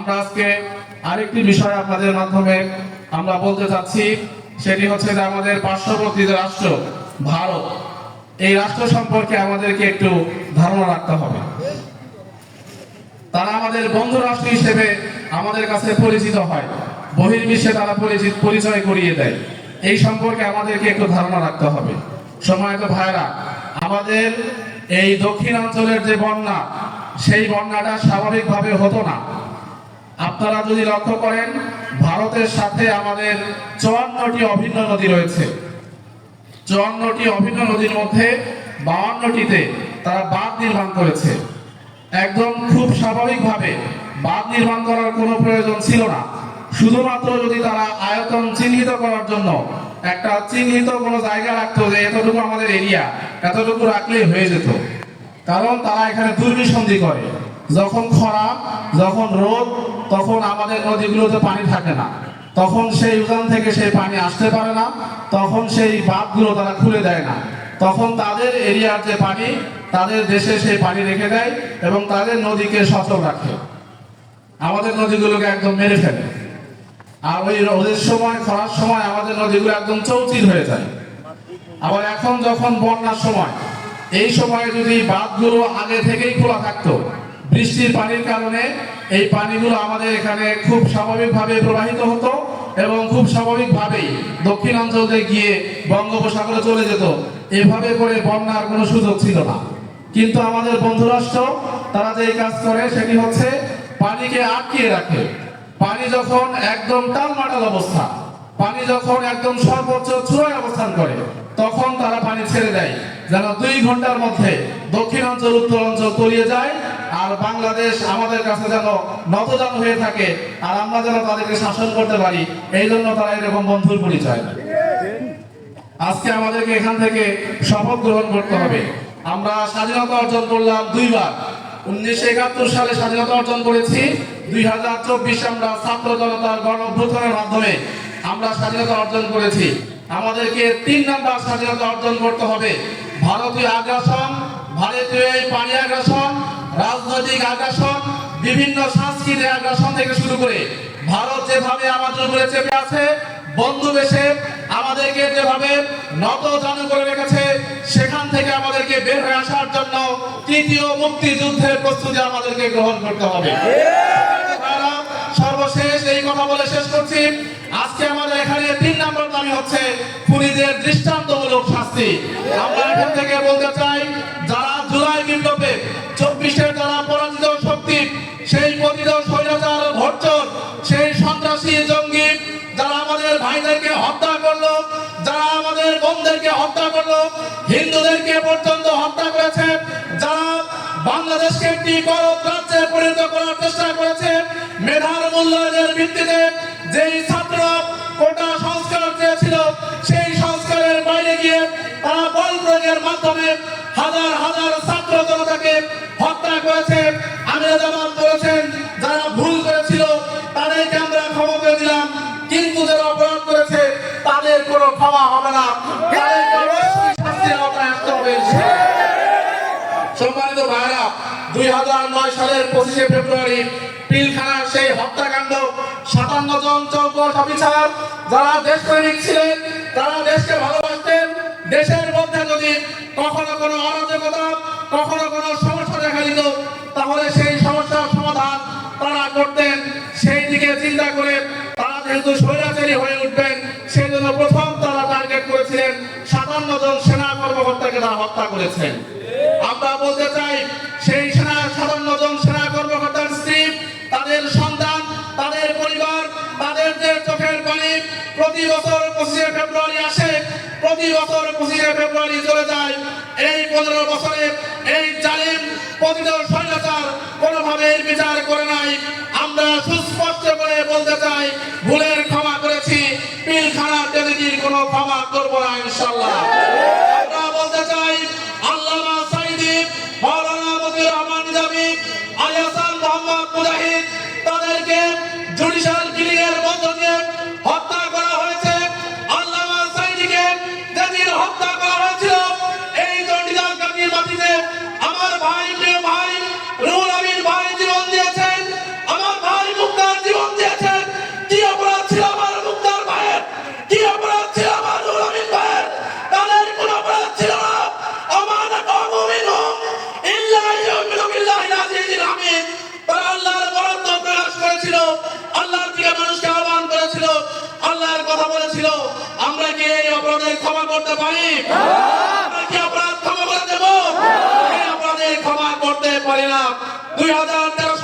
আমরা আজকে আরেকটি বিষয় আপনাদের মাধ্যমে আমরা বলতে চাচ্ছি, সেটি হচ্ছে যে আমাদের পার্শ্ববর্তী যে রাষ্ট্র ভারত, এই রাষ্ট্র সম্পর্কে আমাদেরকে একটু ধারণা রাখতে হবে। তারা আমাদের বন্ধু রাষ্ট্র হিসেবে আমাদের কাছে পরিচিত হয়, বহির্বিশ্বে তারা পরিচয় করিয়ে দেয়। এই সম্পর্কে আমাদেরকে একটু ধারণা রাখতে হবে। সম্মানিত ভাইরা, আমাদের এই দক্ষিণাঞ্চলের যে বন্যা, সেই বন্যাটা স্বাভাবিকভাবে হতো না। আপনারা যদি লক্ষ্য করেন, ভারতের সাথে আমাদের 54টি অভিন্ন নদী রয়েছে। 54টি অভিন্ন নদীর মধ্যে 52টিতে তারা বাঁধ নির্মাণ করেছে। একদম খুব স্বাভাবিকভাবে বাঁধ নির্মাণ করার কোনো প্রয়োজন ছিল না। শুধুমাত্র যদি তারা আয়তন চিহ্নিত করার জন্য একটা চিহ্নিত কোনো জায়গা রাখতো, যে এতটুকু আমাদের এরিয়া, এতটুকু রাখলেই হয়ে যেত। কারণ তারা এখানে দুর্বিসন্ধি করে, যখন খরা, যখন রোদ, তখন আমাদের নদীগুলোতে পানি থাকে না, তখন সেই উজান থেকে সেই পানি আসতে পারে না, তখন সেই বাঁধগুলো তারা খুলে দেয় না, তখন তাদের এরিয়ার যে পানি, তাদের দেশে সেই পানি রেখে দেয় এবং তাদের নদীকে সচল রাখে। আমাদের নদীগুলোকে একদম মেরে ফেলে। আর ওই রোদের সময়, খরার সময় আমাদের নদীগুলো একদম চৌচির হয়ে যায়। আবার এখন যখন বন্যার সময়, এই সময়ে যদি বাঁধগুলো আগে থেকেই খোলা থাকতো, বৃষ্টির পানির কারণে এই পানিগুলো আমাদের এখানে খুব স্বাভাবিকভাবে প্রবাহিত হতো এবং খুব স্বাভাবিকভাবেই দক্ষিণাঞ্চলে গিয়ে বঙ্গোপসাগরে চলে যেত। এভাবে করে বন্যার কোনো সুযোগ ছিল না। কিন্তু আমাদের বন্ধুরাষ্ট্র তারা যে কাজ করে, সেটি হচ্ছে পানিকে আটকিয়ে রাখে। পানি যখন একদম টালমাটাল অবস্থা, পানি যখন একদম সর্বোচ্চ চূড়ায় অবস্থান করে, তখন তারা পানি ছেড়ে দেয়, যেন 2 ঘন্টার মধ্যে দক্ষিণাঞ্চল উত্তরাঞ্চল তলিয়ে যায়, আর বাংলাদেশ আমাদের কাছে যেন নতজানু হয়ে থাকে, আর আমরা যেন তাদেরকে শাসন করতে পারি। এই জন্য তারা এরকম বন্ধুর পরিচয় দেয়। আজকে আমাদেরকে এখান থেকে শপথ গ্রহণ করতে হবে। আমরা স্বাধীনতা অর্জন করলাম 2 বার। 1971 সালে স্বাধীনতা অর্জন করেছি, 2024 আমরা ছাত্র জনতার গণ অভ্যুত্থানের মাধ্যমে আমরা স্বাধীনতা অর্জন করেছি। আমাদেরকে 3 নাম্বার স্বাধীনতা অর্জন করতে হবে। ভারতীয় আগ্রাসন, ভারতীয় এই পানি আগ্রাসন, রাজনৈতিক আগ্রাসন, বিভিন্ন সাংস্কৃতিক আগ্রাসন থেকে শুরু করে ভারত যেভাবে আমাদের উপরে চেপে আছে, বন্ধু দেশে আমাদেরকে যেভাবে নতজানু করে রেখেছে, সেখান থেকে আমাদেরকে বের হয়ে আসার জন্য 3য় মুক্তিযুদ্ধের প্রস্তুতি আমাদেরকে গ্রহণ করতে হবে। সর্বশেষ এই কথা বলে শেষ করছি। আজকে আমাদের এখানে 3 নম্বর দাবি হচ্ছে খুনিদের দৃষ্টান্তমূলক শাস্তি। আমরা এখান থেকে বলতে চাই, যারা জুলাই বিপ্লবে 24-এর যারা পরাজিত শক্তি, সেই পতিত স্বৈরাচার ভোটচোর, সেই সন্ত্রাসী জঙ্গি, যারা আমাদের ভাইদেরকে হত্যা করলো, যারা আমাদের বোনদেরকে হত্যা করলো, হিন্দুদেরকে পর্যন্ত হত্যা করেছে, যারা বাংলাদেশকে একটি গণতন্ত্র রাজ্যে পরিণত করার চেষ্টা করেছে, মেধার মূল্যায়নের ভিত্তিতে যেই ছাত্র কোটা সংস্কার চেয়েছিল, সেই সংস্কারের বাইরে গিয়ে তারা বল প্রয়োগের মাধ্যমে হাজার হাজার ছাত্র জনতাকে হত্যা করেছে। আমিরা জামাত বলেছেন, যারা ভুল করেছিল তাদেরকে আমরা ক্ষমা করে দিলাম, কিন্তু যারা অপরাধ করেছে তাদের কোনো ক্ষমা হবে না, তাদেরকে অবশ্যই শাস্তির আওতায় আসতে হবে। সম্মানিত ভাইরা, 2009 সালের 25শে ফেব্রুয়ারি পিলখানার সেই হত্যাকাণ্ড, 57 জন চৌকস অফিসার যারা দেশপ্রেমিক ছিলেন, যারা দেশকে ভালোবাসতেন, দেশের মধ্যে যদি কখনো কোনো অরাজকতা, কখনো কোনো সমস্যা দেখা দিত, তাহলে সেই সমস্যার সমাধান তারা করতেন। সেই দিকে চিন্তা করে তারা যেহেতু স্বৈরাচারী হয়ে উঠবেন, সেই জন্য প্রথম তারা টার্গেট করেছিলেন 57 জন সেনা কর্মকর্তাকে তারা হত্যা করেছেন। আমরা বলতে চাই, সেই 57 জন সেনা কর্মকর্তার স্ত্রী, তাদের সন্তান, তাদের পরিবার, তাদের যে চোখের পানি প্রতি বছর 25শে ফেব্রুয়ারি আসে, প্রতি বছর 25শে ফেব্রুয়ারি চলে যায়। এই 15 বছরে এই জালিম পতিত স্বৈরাচার কোনোভাবে এর বিচার করে নাই। আমরা সুস্পষ্ট করে বলতে চাই, ভুলের ক্ষমা করেছি, পিলখানা ট্র্যাজেডির কোনো ক্ষমা করব না ইনশাআল্লাহ। আমরা বলতে চাই, আল্লামা সাঈদী, মাওলানা মতিউর রহমান নিজামী, আলী হাসান মোহাম্মদ মুজাহিদ, তাদেরকে জুডিশিয়াল কিলিং এর মধ্য দিয়ে হত্যা করা হয়েছে। আল্লামা সাঈদীকে যেদিন হত্যা করা হয়েছিল, এই চণ্ডীদাস গান্ধীর মাটিতে আমার ভাই, প্রিয় ভাই রুহুল আমিন ভাই জীবন দিয়েছেন। আমার ভাই মুক্তা করতে পারি? আমরা কি অপরাধ ক্ষমা করে দেব? এই অপরাধের ক্ষমা করতে পারি না। 2013